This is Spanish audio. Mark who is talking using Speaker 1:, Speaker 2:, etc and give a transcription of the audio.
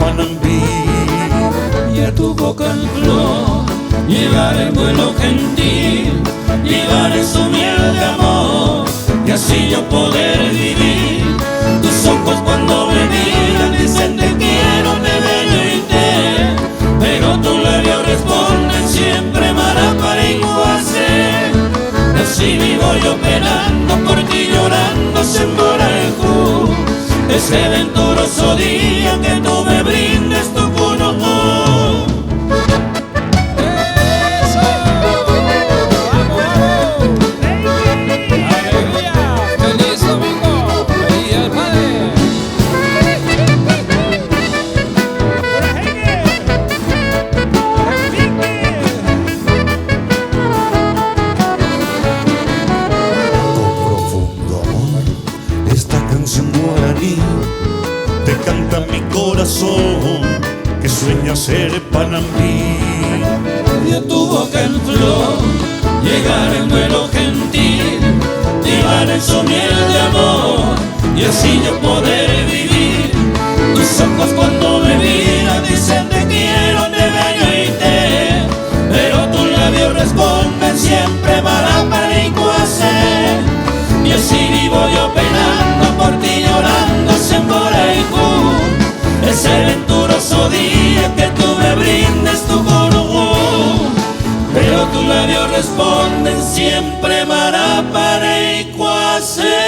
Speaker 1: Panambí.
Speaker 2: Y a tu boca en flor llevar el vuelo gentil, llevar en su miel de amor, y así yo poder vivir. Tus ojos cuando me miran dicen te quiero, te bello y te, pero tus labios responden siempre marapara y guase. Así vivo yo penando por ti, llorando sin Borajú, ese venturoso día que tú me brindes tu cuno.
Speaker 1: Te canta mi corazón que sueña ser Panambí.
Speaker 2: Y a tu boca en flor llegar en vuelo gentil, llevar en su miel de amor, y así yo poder vivir. Tus ojos cuando me miran dicen te quiero, te bello y te, pero tus labios responden siempre marapara y cuase. Y así vivo yo penando por ti, llorando sin Borajú, ese venturoso día que tú me brindes tu coro, pero tus labios responden siempre marapara y cuase.